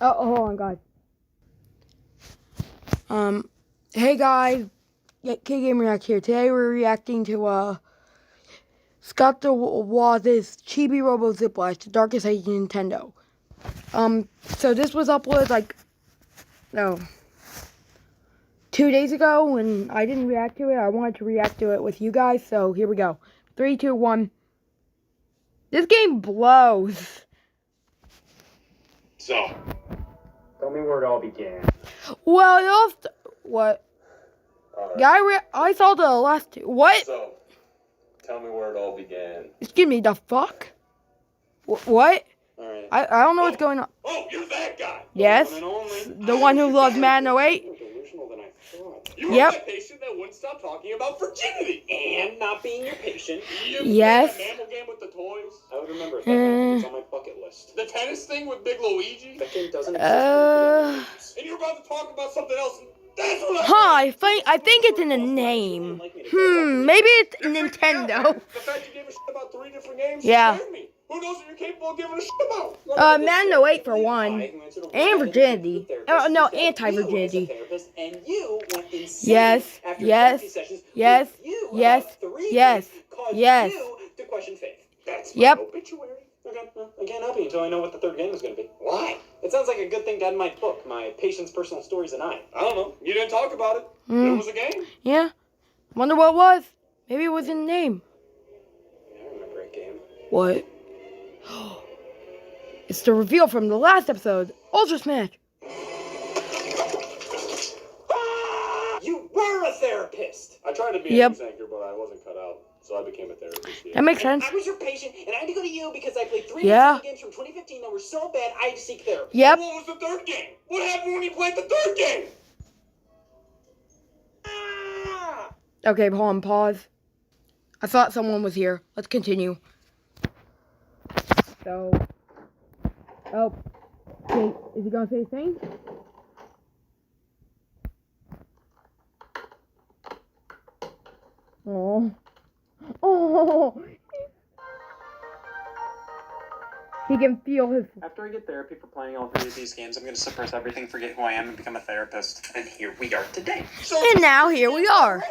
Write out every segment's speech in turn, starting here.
Oh, hold on, guys. Hey guys, K Game React here. Today we're reacting to Scott the Waz's Chibi Robo Lash, the darkest age in Nintendo. So this was uploaded 2 days ago when I didn't react to it. I wanted to react to it with you guys, so here we go. 3, 2, 1. This game blows. So, tell me where it all began. Well, it all what? Yeah, I saw the last two. What? So, tell me where it all began. Excuse me, the fuck? What? Alright. I don't know what's going on. Oh, you're that guy! Yes? The one and only. The one who loves Madden 08? More delusional than I thought. You were Yep. that patient that wouldn't stop talking about virginity. And not being your patient. You Yes. played that mammal game with the toys. I would remember if that game was on my bucket list. The tennis thing with Big Luigi? That game doesn't exist. And you're about to talk about something else. That's what I think it's in the name. Maybe it's Nintendo. The fact you gave a shit about 3 different games Yeah. scared me. Who knows what you're capable of giving a shit about? Madden 08 for one. And virginity. No, anti-virginity. And you went insane Yes, after yes, therapy sessions yes, with you yes, about 3 yes, things caused yes. you to question faith. That's my Yep. obituary. Okay, well, I can't help you until I know what the third game is going to be. Why? It sounds like a good thing to add in my book, My Patient's Personal Stories and I don't know. You didn't talk about it. It was a game. Yeah. Wonder what it was. Maybe it was in the name. I remember a game. What? It's the reveal from the last episode. Ultra Smash. You were a therapist! I tried to be Yep. a news anchor, but I wasn't cut out. So I became a therapist. Yeah. That makes sense. I was your patient, and I had to go to you because I played 3 Yeah. games from 2015 that were so bad I had to seek therapy. Yep. What was the third game? What happened when you played the third game? Okay, hold on, pause. I thought someone was here. Let's continue. So, oh, okay, is he gonna say things? Oh, oh, he can feel his. After I get therapy for playing all 3 of these games, I'm going to suppress everything, forget who I am, and become a therapist. And here we are today. And now here we are.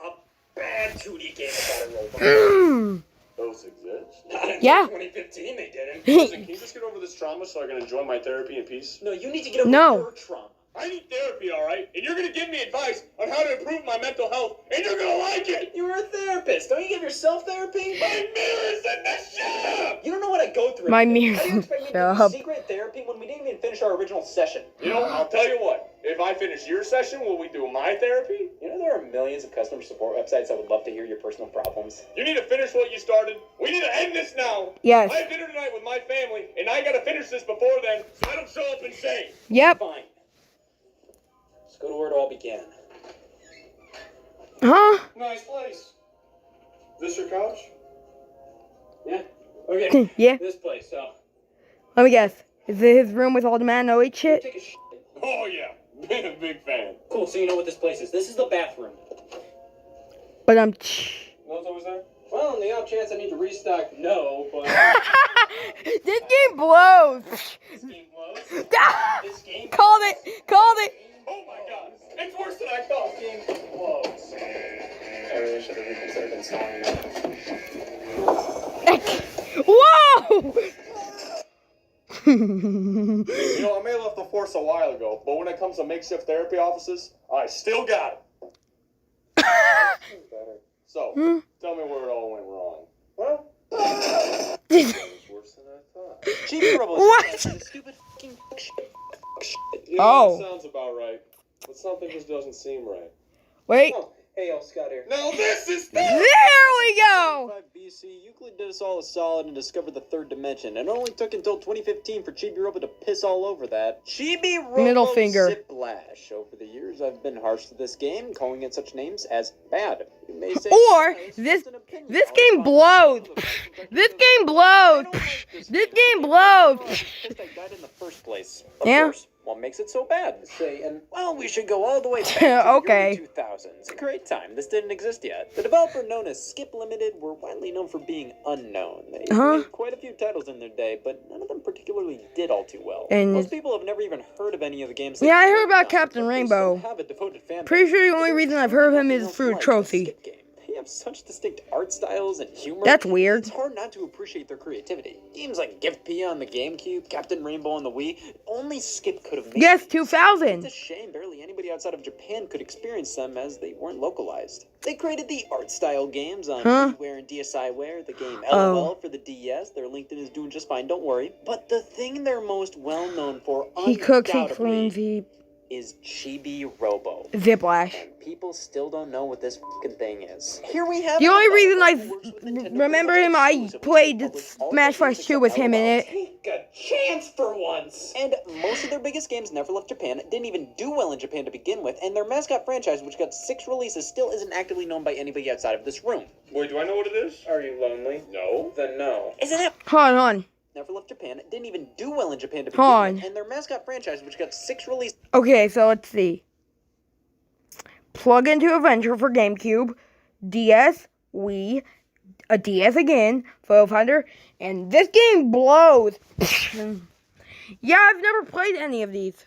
A bad 2D game about a robot. Mm. Those exist? Not in Yeah. 2015 they didn't. Listen, can you just get over this trauma so I can enjoy my therapy in peace? No, you need to get over your trauma. I need therapy, alright? And you're gonna give me advice on how to improve my mental health, and you're gonna like it! You're a therapist. Don't you give yourself therapy? My mirror's in the shop! You don't know what I go through. My mirror's How do you in expect me the to shop. give secret therapy when we didn't even finish our original session? You know, I'll tell you what. If I finish your session, will we do my therapy? You know there are millions of customer support websites that would love to hear your personal problems. You need to finish what you started. We need to end this now. Yes. I have dinner tonight with my family, and I gotta finish this before then, so I don't show up insane. Yep. Fine. Let's go to where it all began. Huh? Nice place. Is this your couch? Yeah. Okay. Yeah. This place, so. Let me guess. Is it his room with all the Man 08 shit? Take a shit. Oh, yeah. Been a big fan. Cool, so you know what this place is. This is the bathroom. But Know what's always there? Well, on the off chance I need to restock, no, but... this game blows. This game blows. This game Called it. Called it. Oh my god. It's worse than I thought. This game blows. I really should have reconsidered installing it. Whoa! You know, I may have left the force a while ago, but when it comes to makeshift therapy offices, I still got it. So, tell me where it all went wrong. Well, it was worse than I thought. Chibi Robo. What? Stupid fucking shit. Yeah, Oh. that sounds about right. But something just doesn't seem right. Wait. Oh, hey, Scott here. Now this is therapy! There we go. 5 BC, Euclid did us all a solid and discovered the 3rd dimension. And it only took until 2015 for Chibi Robo to piss all over that. Chibi Robo Middle finger. Lash. Over the years, I've been harsh to this game, calling it such names as bad. You may say, Or it's this just an opinion. this I'll game find blows. out. This game blows. I don't like This game blows. Because I died in the first place. Yeah. Of course. While What makes it so bad? Say, and well, we should go all the way back to Okay. the early 2000s. A great time. This didn't exist yet. The developer known as Skip Limited were widely known for being unknown. They made quite a few titles in their day, but none of them particularly did all too well. And most people have never even heard of any of the games. yeah, I heard about worked on, Captain but they Rainbow. still have a devoted fan base. Pretty sure the only There's reason I've heard of him nothing is else through like the Trophy. Skip game. They have such distinct art styles and humor. That's weird. It's hard not to appreciate their creativity. Games like Gift Pia on the GameCube, Captain Rainbow on the Wii, only Skip could have made. Yes, them. 2000. It's a shame barely anybody outside of Japan could experience them as they weren't localized. They created the art style games on WiiWare and DSiWare, the game LOL for the DS. Their LinkedIn is doing just fine, don't worry. But the thing they're most well known for, He cooks, he undoubtedly, cleans, he is Chibi Robo. Ziplash. And people still don't know what this fucking thing is. Here we have The only reason I remember him, I played Smash Bros. 2 with him in it. Take a chance for once. And most of their biggest games never left Japan, didn't even do well in Japan to begin with, and their mascot franchise, which got 6 releases, still isn't actively known by anybody outside of this room. Wait, do I know what it is? Are you lonely? No? Then no. Isn't it? Hold on. Never left Japan, didn't even do well in Japan to begin with, and their mascot franchise, which got 6 releases. Okay, so let's see. Plug into Adventure for GameCube, DS, Wii, a DS again, Photo Finder, and this game blows. Yeah, I've never played any of these.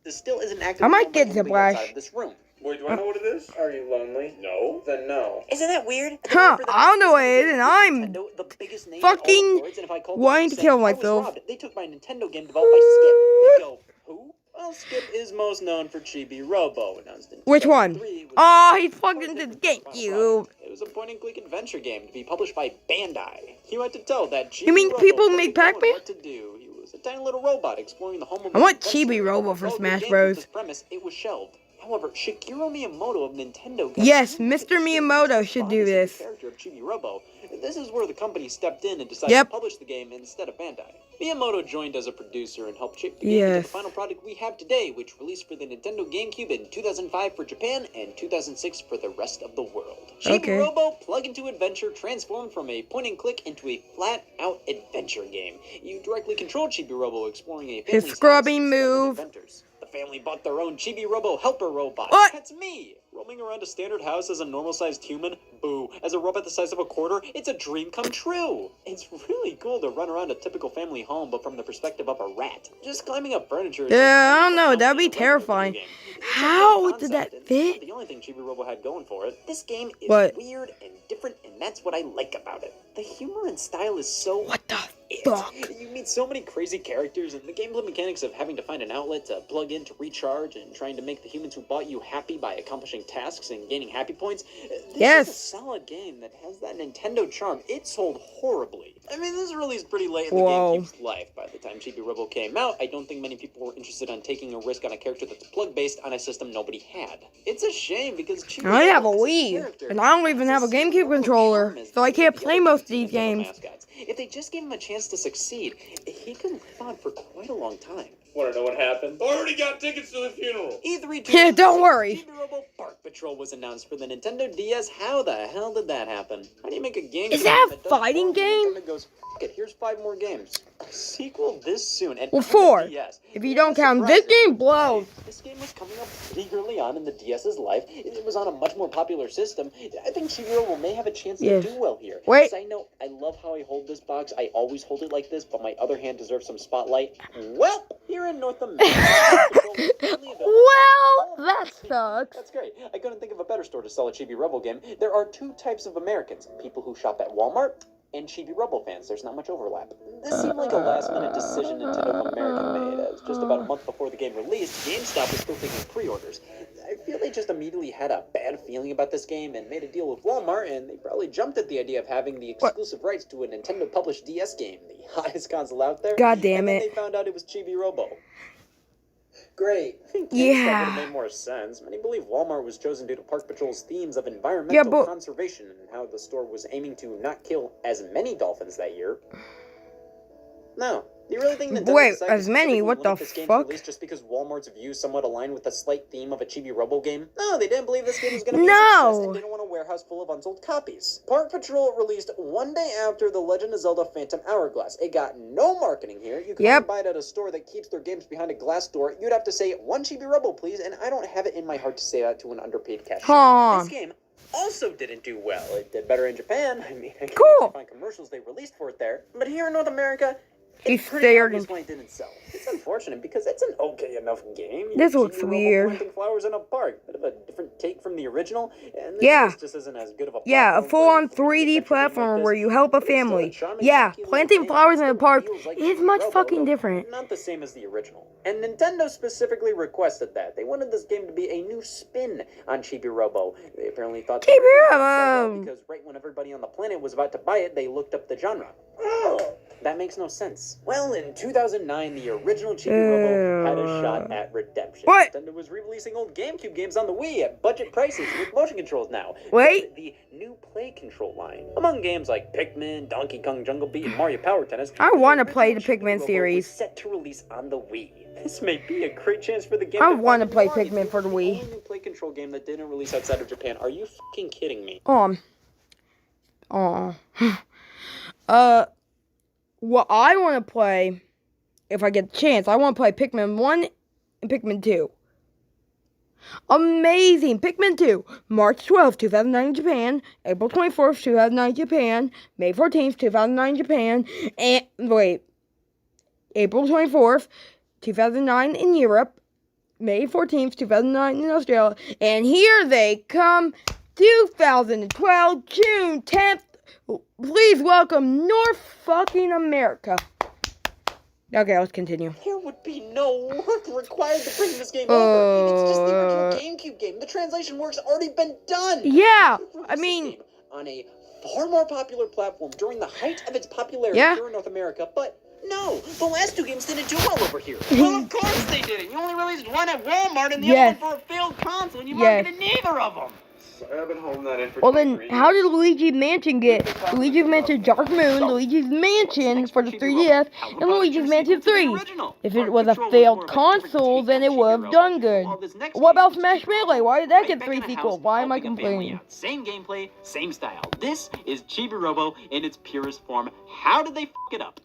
This still isn't actively I might known by get anybody Ziplash. outside of this room. Wait, do I know what it is? Are you lonely? No? Then no. Isn't that weird? Huh, I don't know what it is, and I'm the biggest name fucking in all of Androids, and if I called them wanting and to said, kill "I was myself." robbed," they took my Nintendo game developed by Skip. They go, who? Well, Skip is most known for Chibi Robo, announced in Which one? 2003, which Oh, he's was plugged into the GameCube. It was a point-and-click adventure game to be published by Bandai. He went to tell that Chibi You mean Robo people didn't make know Pac-Man? what to do. He was a tiny little robot exploring the home of I want his adventure. Chibi Robo for Well, the Smash game Bros. with this premise, it was shelved. However, Shigeru Miyamoto of Nintendo got Yes, Mr. Miyamoto should do this. The character of Chibi Robo. This is where the company stepped in and decided to publish the game instead of Bandai. Miyamoto joined as a producer and helped shape the game into the final product we have today, which released for the Nintendo GameCube in 2005 for Japan and 2006 for the rest of the world. Chibi Robo plug-into adventure transformed from a point-and-click into a flat-out adventure game. You directly control Chibi Robo exploring a family's His scrubbing house move. adventures. The family bought their own Chibi Robo helper robot. What? That's me! Roaming around a standard house as a normal-sized human? Boo. As a robot the size of a quarter? It's a dream come true! It's really cool to run around a typical family home, but from the perspective of a rat. Just climbing up furniture is Yeah, I don't know. That'd be terrifying. How did that fit? The only thing Chibi Robo had going for it. This game is What? weird and different, and that's what I like about it. The humor and style is so... What the fuck? You meet so many crazy characters, and the gameplay mechanics of having to find an outlet to plug in to recharge and trying to make the humans who bought you happy by accomplishing tasks and gaining happy points. This is a solid game that has that Nintendo charm. It sold horribly. I mean, this released pretty late in the GameCube's life. By the time Chibi Robo came out, I don't think many people were interested in taking a risk on a character that's plug-based on a system nobody had. It's a shame because Chibi I have a Robo is Wii, character. and I don't even have a GameCube controller, so I can't play most of these games. If they just gave him a chance to succeed, he could live on for quite a long time. Want to know what happened? Already got tickets to the funeral. E3 Yeah, don't worry. Chibi Robo Park Patrol was announced for the Nintendo DS. How the hell did that happen? How do you make a game? Is that a fighting game? It goes, F it, here's 5 more games. A sequel this soon. And Well, on the 4. DS. If you don't count this game, blows. This game was coming up pretty early on in the DS's life. It was on a much more popular system. I think Chibi Robo may have a chance to do well here. Wait. I know I love how I hold this box. I always hold it like this, but my other hand deserves some spotlight. Well, here in North America. Well, that sucks. That's great. I couldn't think of a better store to sell a Chibi Robo game. There are 2 types of Americans. People who shop at Walmart and Chibi Robo fans. There's not much overlap. This seemed like a last-minute decision Nintendo of America made, as just about a month before the game released, GameStop was still taking pre-orders. I feel they just immediately had a bad feeling about this game and made a deal with Walmart, and they probably jumped at the idea of having the exclusive rights to a Nintendo-published DS game, the hottest console out there. God damn and it. then they found out it was Chibi Robo. Great. I think Yeah. GameStop would have made more sense. Many believe Walmart was chosen due to Park Patrol's themes of environmental conservation and how the store was aiming to not kill as many dolphins that year. No, Do you really think Nintendo Wait, decided as to many? specifically What the limit this game's fuck? release just because Walmart's views somewhat aligned with the slight theme of a Chibi Robo game? No, they didn't believe this game was going to be a success and didn't want a warehouse full of unsold copies. Park Patrol released one day after The Legend of Zelda Phantom Hourglass. It got no marketing here. You can only buy it at a store that keeps their games behind a glass door. You'd have to say, "1 Chibi Robo, please," and I don't have it in my heart to say that to an underpaid cashier. This game also didn't do well. It did better in Japan. I mean, I can actually find commercials they released for it there. But here in North America, it's pretty obvious why it didn't sell. It's unfortunate because it's an okay enough game. This looks weird. Planting flowers in a park. Bit of a different take from the original. And this just isn't as good of a a full-on 3D platformer where you help a family. Yeah, planting flowers in a park is much fucking different. Not the same as the original. And Nintendo specifically requested that. They wanted this game to be a new spin on Chibi Robo. They apparently thought Chibi Robo because right when everybody on the planet was about to buy it, they looked up the genre. That makes no sense. Well, in 2009, the original Chibi Robo had a shot at redemption. What? Nintendo was re-releasing old GameCube games on the Wii at budget prices with motion controls now. Wait. The new Play Control line. Among games like Pikmin, Donkey Kong Jungle Beat, and Mario Power Tennis, I want to play the Pikmin Robo series. Was set to release on the Wii. This may be a great chance for the game. I want to play find Pikmin for the Wii. only new Play Control game that didn't release outside of Japan. Are you fucking kidding me? What I want to play, if I get the chance, I want to play Pikmin 1 and Pikmin 2. Amazing! Pikmin 2, March 12th, 2009 in Japan, April 24th, 2009 in Japan, May 14th, 2009 in Japan, and, April 24th, 2009 in Europe, May 14th, 2009 in Australia, and here they come, 2012, June 10th. Please welcome North fucking America. Okay, let's continue. There would be no work required to bring this game over. It's just the original GameCube game. The translation work's already been done. Yeah, I mean, on a far more popular platform during the height of its popularity here in North America, but no, the last two games didn't do well over here. Well, of course they didn't. You only released one at Walmart and the other one for a failed console, and you marketed neither of them. I've been holding that in for well then, how did Luigi Mansion get? Luigi's Mansion Dark Moon, Luigi's Mansion for the 3DS, and Luigi's Mansion 3. If it was a failed console, then it would have done good. What about Smash Melee? Why did that get 3 sequels? Why am I complaining? Same gameplay, same style. This is Chibi Robo in its purest form. How did they f it up?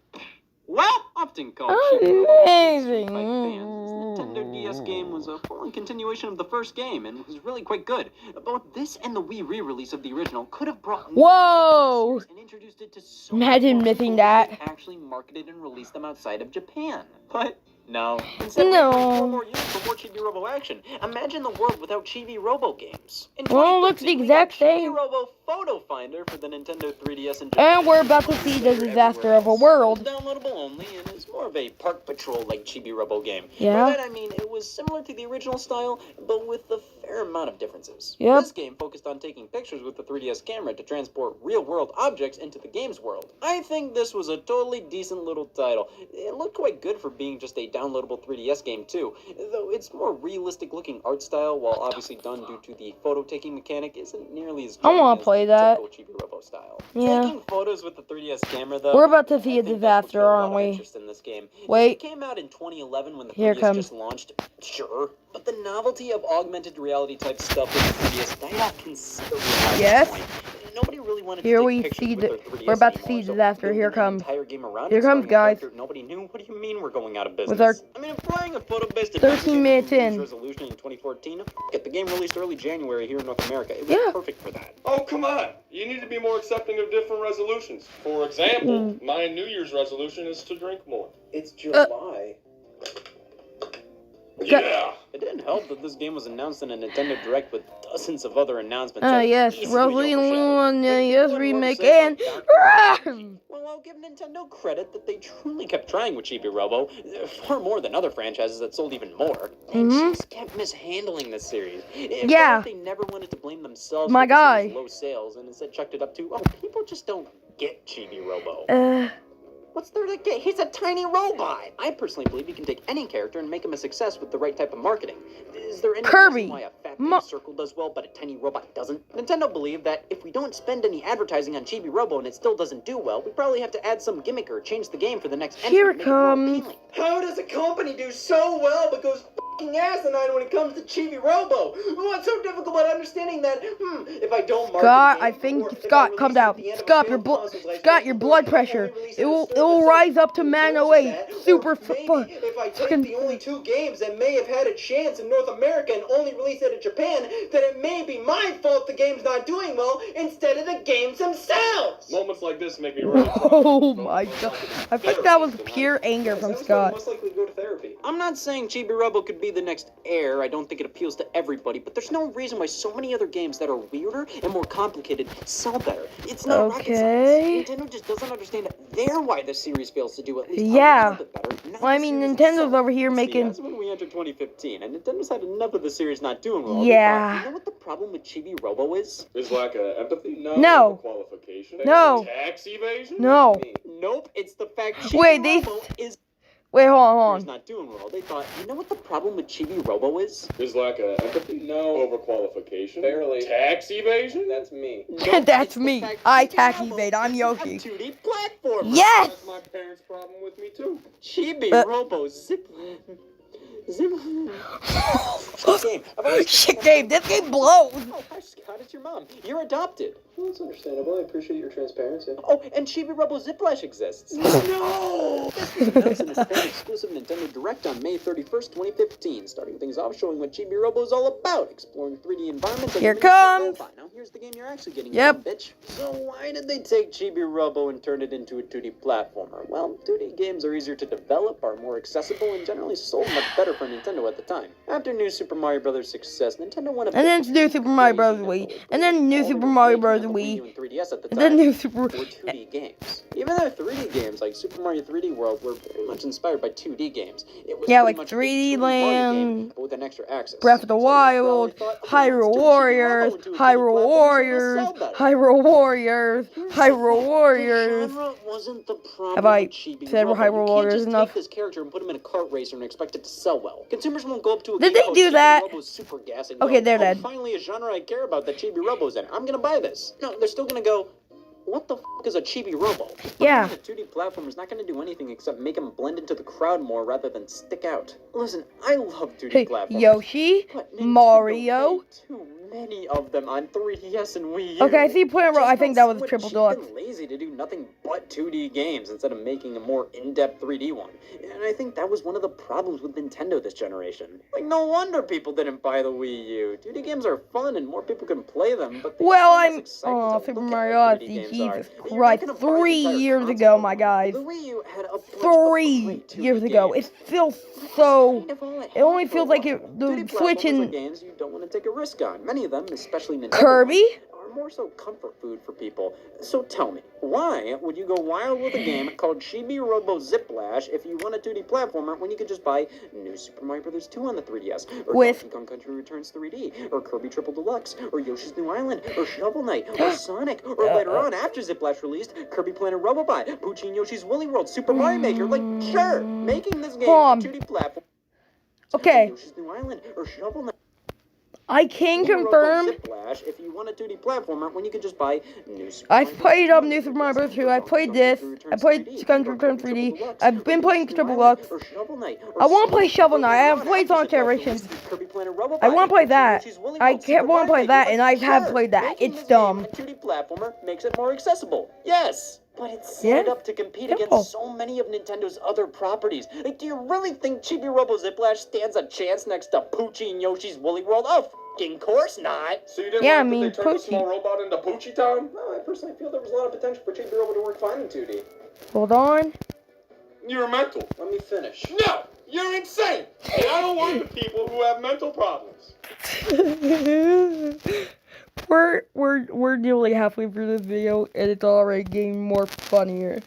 Well, often called amazing. by fans, this Nintendo DS game was a full continuation of the first game and was really quite good. Both this and the Wii re-release of the original could have brought and introduced it to so imagine missing that. Actually marketed and released them outside of Japan. But no. Instead, we waited 4 more years for more Chibi Robo action. Imagine the world without Chibi Robo games. Well, it looks the exact same. Chibi Robo Photo Finder for the Nintendo 3DS and Japan. And we're about to see the disaster of a world. Downloadable only, and it's more of a Park Patrol like Chibi Robo game. Yeah. By that I mean it was similar to the original style, but with a fair amount of differences. Yep. This game focused on taking pictures with the 3DS camera to transport real-world objects into the game's world. I think this was a totally decent little title. It looked quite good for being just a downloadable 3DS game too, though its more realistic-looking art style, while obviously done due to the photo-taking mechanic, isn't nearly as I want to play that. Chibi Robo style. Yeah. Taking photos with the 3DS camera, though, We're about to see a disaster, aren't we? In this game. Wait. It came out in 2011 when the Here 3DS just launched. Sure. But the novelty of augmented reality type stuff with the 3DS died out considerably at this point. Nobody really wanted Here to we take see pictures with their 3DS we're about to anymore, see so disaster. Here comes. entire game around Here comes, guys. Nobody knew. What do you mean we're going out of business? With our I mean, applying a photo-based 13 minutes in. resolution in 2014. Get the game released early January here in North America. It was perfect for that. Oh, come on. You need to be more accepting of different resolutions. For example, my New Year's resolution is to drink more. It's July. Yeah. It didn't help that this game was announced in a Nintendo Direct with dozens of other announcements. Yes, Resident yes, remake and well, I'll give Nintendo credit that they truly kept trying with Chibi Robo, far more than other franchises that sold even more. They just kept mishandling this series. Yeah. They never wanted to blame themselves My for guy. low sales and instead chucked it up to, oh, people just don't get Chibi Robo. What's there to get? He's a tiny robot. I personally believe you can take any character and make him a success with the right type of marketing. Is there any Kirby. reason why a fat big circle does well, but a tiny robot doesn't? Nintendo believed that if we don't spend any advertising on Chibi Robo and it still doesn't do well, we probably have to add some gimmick or change the game for the next entry. Here to it make more comes. appealing. How does a company do so well but goes f***ing asinine when it comes to Chibi Robo? What's so difficult about understanding that, if I don't market Scott, the game, I think or if Scott, I calm release down. at the end of a Scott, failed console's life Scott, cycle, your or blood if I only pressure. release It at a will service rise up to that man endorses 08. that, or Super maybe if I take the only 2 games that may have had a chance in North America and only release it in Japan, then it may be my fault the game's not doing well instead of the games themselves. Moments like this make me really proud. Oh my god. I think that was pure anger from Scott. Most likely to go to therapy. I'm not saying Chibi Robo could be the next Air. I don't think it appeals to everybody, but there's no reason why so many other games that are weirder and more complicated sell better. It's not rocket science. Nintendo just doesn't understand why the series fails to do at least a little bit better. Well, I mean, Nintendo's over here making... That's when we entered 2015, and Nintendo's had enough of the series not doing well. Yeah. You know what the problem with Chibi Robo is? Is lack of empathy? No. Qualification? No. Tax evasion? No. Nope, it's the fact Wait, Chibi Robo is... Wait, hold It's on. not doing well. They thought, you know what the problem with Chibi Robo is? Is lack of empathy? No. Overqualification? Barely. Tax evasion? That's me. Nope, That's it's the me. fact I Chibi tax Robo evade. I'm is Yoshi. a 2D platformer. Yes! That's my parents' problem with me too. Chibi Robo zip. Game. I've always Shit game. This game blows. Oh, hi Scott, it's your mom. You're adopted. Well, that's understandable. I appreciate your transparency. Oh, and Chibi Robo Ziplash exists. No! This was announced in a Japan-exclusive Nintendo Direct on May 31st, 2015, starting things off showing what Chibi Robo is all about, exploring 3D environments. Here it comes. Now here's the game you're actually getting. Yep. Bitch. So why did they take Chibi Robo and turn it into a 2D platformer? Well, 2D games are easier to develop, are more accessible, and generally sold much better for Nintendo at the time. After New Super Mario Bros. Success, Nintendo went a And then New Super Mario Bros. Wii. And then New Super Mario Bros. Wii. And then New Super... Were 2D games. Even though 3D games like Super Mario 3D World were very much inspired by 2D games. It was Yeah, pretty like much a 3D 2D Mario Land, game, but with an extra axis. Breath of the Wild, Hyrule Warriors, Hyrule Warriors, Hyrule Warriors, Hyrule Warriors. Have I said Hyrule Warriors enough? Take this character and put him in a kart racer and expect it to sell well. Consumers won't go up to a Did game they called do Chibi that? Robo's Super Gas and Okay, go, they're dead. Finally a genre I care about that Chibi Robo's in. I'm gonna buy this. No, they're still gonna go, what the f*** is a Chibi Robo? Yeah. A 2D platform is not going to do anything except make them blend into the crowd more rather than stick out. Listen, I love 2D platforms. Yoshi, but Nintendo Mario. made too many of them on 3DS and Wii U. Okay, I see point. I think that was a triple deluxe. They've been lazy to do nothing but 2D games instead of making a more in-depth 3D one. And I think that was one of the problems with Nintendo this generation. Like, no wonder people didn't buy the Wii U. 2D games are fun and more people can play them, but Well, Super Mario Odyssey, Jesus Christ, 3 years ago, my guys. The Wii U had a 3 years ago. It feels so... It only feels like the Switch and... games you don't want to take a risk on. Many of them, especially Nintendo, Kirby? are more so comfort food for people. So tell me, why would you go wild with a game called Chibi Robo Ziplash if you want a 2D platformer when you could just buy New Super Mario Bros. 2 on the 3DS, or With Donkey Kong Country Returns 3D, or Kirby Triple Deluxe, or Yoshi's New Island, or Shovel Knight, or Sonic, or later on, after Ziplash released, Kirby Planet Robobot, Poochie and Yoshi's Woolly World, Super Mario Maker. Like, sure, making this game a 2D platform. Okay. Yoshi's New Island, or Shovel Knight. I can confirm. Ziplash if you want a 2D platformer when you could just buy New Super I've played New Super Mario Bros. 2. I played this. I played Country Returns 3D. I've been playing Triple Deluxe. I want to play Shovel Knight. I have played Sonic Generations. I want to play that. I can't want to play that, and I have played that. It's dumb. 2D platformer makes it more accessible. Yes. But it's set up to compete against so many of Nintendo's other properties. Like, do you really think Chibi Robo Ziplash stands a chance next to Poochie and Yoshi's Woolly World? Of course not. So you didn't Yeah, like I mean, that they turned the Poochie. small robot into Poochie Town? No, I personally feel there was a lot of potential for Chibi Robo to work fine in 2D. Hold on. You're mental. Let me finish. No! You're insane! And I don't work with people who have mental problems. We're nearly halfway through this video, and it's already getting more funnier.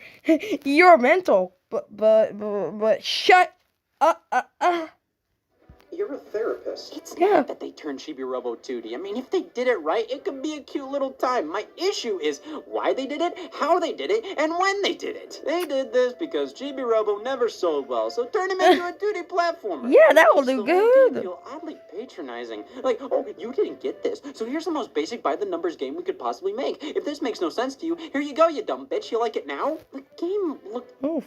You're mental, but shut up. You're a therapist. It's Yeah. not that they turned Chibi Robo 2D. I mean, if they did it right, it could be a cute little time. My issue is why they did it, how they did it, and when they did it. They did this because Chibi Robo never sold well, so turn him into a 2D platformer. Yeah, that will Makes do the whole game good. feel oddly patronizing. Like, oh, you didn't get this, so here's the most basic by-the-numbers game we could possibly make. If this makes no sense to you, here you go, you dumb bitch. You like it now? The game looked Oof.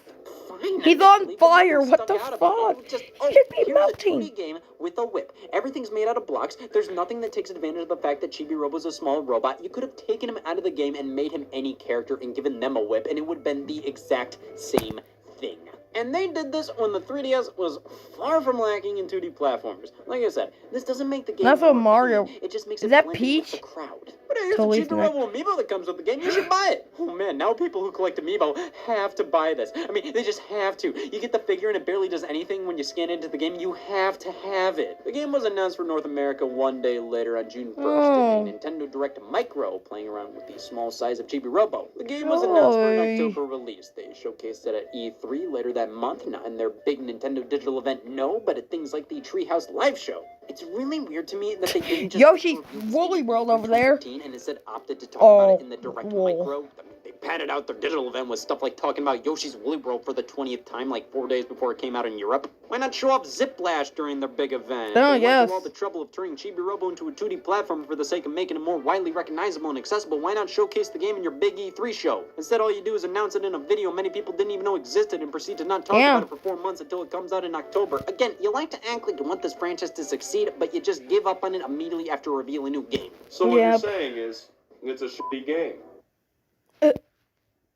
fine. He's on fire. What the fuck? Oh, Should be here's melting. a 2D game with a whip. Everything's made out of blocks. There's nothing that takes advantage of the fact that Chibi Robo's a small robot. You could have taken him out of the game and made him any character and given them a whip, and it would have been the exact same thing. And they did this when the 3DS was far from lacking in 2D platformers. Like I said, this doesn't make the game That's what more Mario- appealing. It just makes Is it that blend in with Peach? the crowd. But here's Totally a Chibi snack. Robo amiibo that comes with the game. You should buy it. Oh man, now people who collect amiibo have to buy this. I mean, they just have to. You get the figure and it barely does anything when you scan into the game. You have to have it. The game was announced for North America one day later on June 1st Oh. in a Nintendo Direct Micro, playing around with the small size of Chibi Robo. The game was announced for an Joy. October release. They showcased it at E3 later that month, not in their big Nintendo digital event, no, but at things like the Treehouse Live Show. It's really weird to me that they didn't just Yoshi's reveal this Woolly game World in over there. 2015 and instead opted to talk about it in the Direct cool. Micro. I mean, they padded out their digital event with stuff like talking about Yoshi's Woolly World for the 20th time, like 4 days before it came out in Europe. Why not show off Zip Lash during their big event? Oh, If they went yes. through all the trouble of turning Chibi Robo into a 2D platform for the sake of making it more widely recognizable and accessible, why not showcase the game in your big E3 show? Instead, all you do is announce it in a video many people didn't even know existed and proceed to not talk Yeah. about it for 4 months until it comes out in October. Again, you like to act like you want this franchise to succeed, but you just give up on it immediately after reveal a new game. So what you're Yep. saying is, it's a shitty game.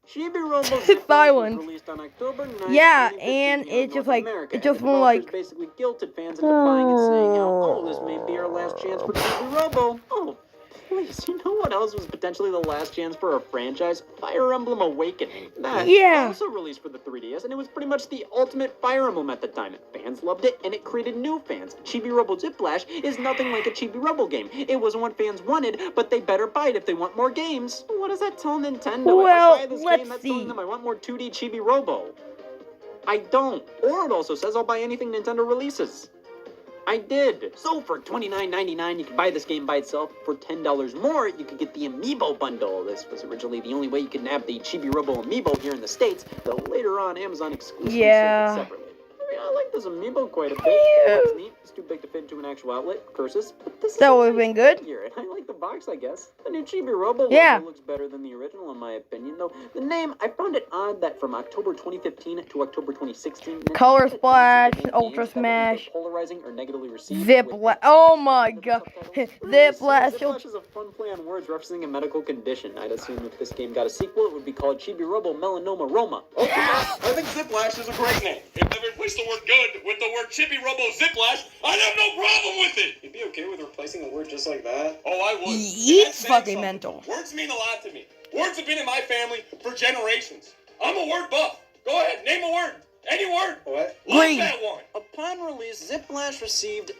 Chibi Robo It's Zip Lash was silent. released on October 9th, Yeah, 2015 and here in it's just North like- America, it just and the went developers like- basically guilted fans into buying it, saying, oh, this may be our last chance for Chibi Robo. Oh, please, you know what else was potentially the last chance for a franchise? Fire Emblem Awakening. That Yeah. also released for the 3DS, and it was pretty much the ultimate Fire Emblem at the time. Fans loved it, and it created new fans. Chibi Robo Zip Lash is nothing like a Chibi Robo game. It wasn't what fans wanted, but they better buy it if they want more games. What does that tell Nintendo? Well, if I buy this let's game, that's see. telling them I want more 2D Chibi Robo. I don't. Or it also says I'll buy anything Nintendo releases. I did. So for $29.99, you can buy this game by itself. For $10 more, you could get the Amiibo bundle. This was originally the only way you could nab the Chibi Robo Amiibo here in the States, though later on Amazon exclusively Yeah. sold it separately. I mean, I like this Amiibo quite a bit. Yeah. It's neat. It's too big to fit into an actual outlet. Curses. But this is That a would've nice been good. figure, and I like the box, I guess. The new Chibi Robo Yeah. logo looks better than the original, in my opinion, though. The name, I found it odd that from October 2015 to October 2016... Color Nintendo Splash, games Ultra that were either Smash, polarizing or negatively received Zip with Lash. Oh my subtitles. god. Really, Zip Lash. Zip Lash is a fun play on words referencing a medical condition. I'd assume if this game got a sequel, it would be called Chibi Robo Melanoma Roma. Okay, I think Ziplash is a great name. If they replace the word good with the word Chibi Robo Ziplash, I'd have no problem with it. You'd be okay with replacing a word just like that? Oh, I would. He's That's saying fucking something. mental. Words mean a lot to me. Words have been in my family for generations. I'm a word buff. Go ahead, name a word. Any word. What? Love Green. that one. Upon release, Ziplash received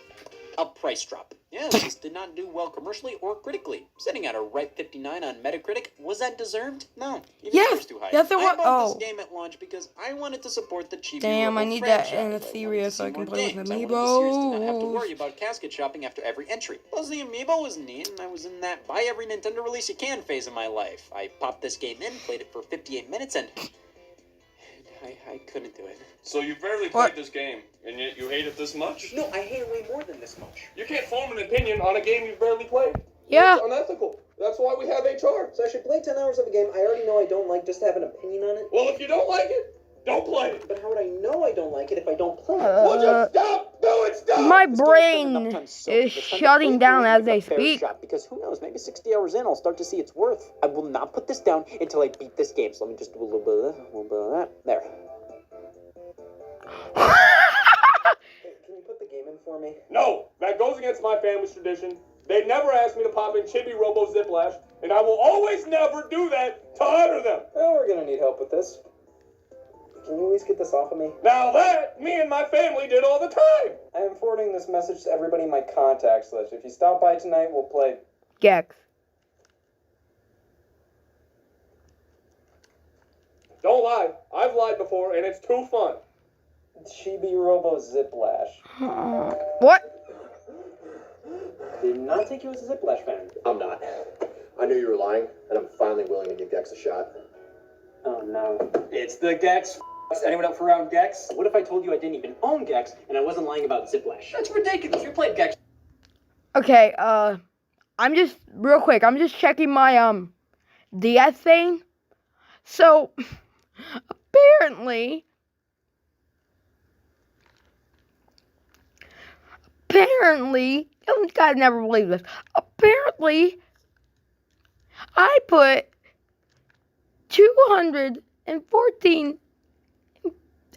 a price drop. Yeah, this did not do well commercially or critically. Sitting at a ripe 59 on Metacritic. Was that deserved? No. Even Yes, that was too high. yes, it was. I bought Oh. this game at launch because I wanted to support the Chibi Damn, I Robo need that franchise. in a I wanted to series so see I can more play with games. I wanted the series to not have to Amiibos. worry about casket shopping after every entry. Plus, the Amiibo was neat, and I was in that buy every Nintendo release you can phase of my life. I popped this game in, played it for 58 minutes, and I couldn't do it. So you barely What? played this game, and yet you hate it this much? No, I hate it way more than this much. You can't form an opinion on a game you've barely played. Yeah. It's unethical. That's why we have HR. So I should play 10 hours of a game I already know I don't like just to have an opinion on it? Well, if you don't like it, don't play it. But how would I know I don't like it if I don't play it? Well, just stop. Do it. Stop. My This game's spent brain enough time soaking. is It's time to shutting play down through it as and give I it a fair speak. shot, because who knows, maybe 60 hours in I'll start to see its worth. I will not put this down until I beat this game. So let me just do a little bit of this, a little bit of that. There. Hey, can you put the game in for me? No, that goes against my family's tradition. They never asked me to pop in Chibi Robo Ziplash, and I will always never do that to honor them. Well, we're gonna need help with this. Can you at least get this off of me? Now that, me and my family did all the time. I am forwarding this message to everybody in my contacts list. If you stop by tonight, we'll play. Gex. Don't lie. I've lied before, and it's too fun. Chibi Robo Ziplash. What? Did not take you as a Ziplash fan. I'm not. I knew you were lying, and I'm finally willing to give Gex a shot. Oh no. It's the Gex. Anyone up for round Gex? What if I told you I didn't even own Gex and I wasn't lying about Ziplash? That's ridiculous. We played Gex. Okay, I'm just checking my DS thing. So apparently you guys never believe this. Apparently I put 214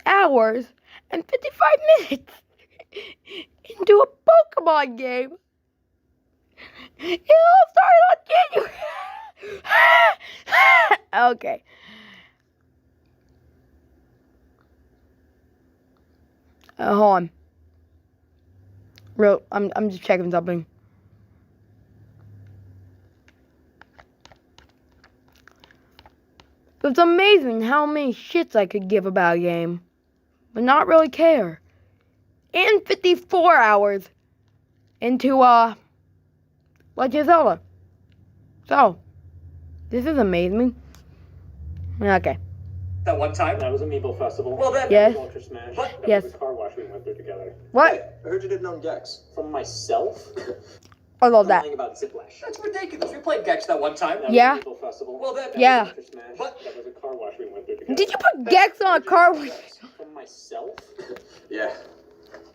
hours and 55 minutes into a Pokemon game. It all started on January. Okay. Hold on. I'm just checking something. It's amazing how many shits I could give about a game, but not really care. And 54 hours into Legend of Zelda. So, this is amazing. Okay. That one time? That was Amiibo Festival. Well, that Yes. was Ultra Smash. What? That Yes. was a car wash we went through together. What? Hey, I heard you didn't own Gex. From myself? I love I'm that. lying about Ziplash. That's ridiculous. We played Gex that one time. That Yeah. was Amiibo Festival. Well, that Yeah. was Ultra Smash. What? That was a car wash we went through together. Did you put Gex on a car? From myself? Yeah,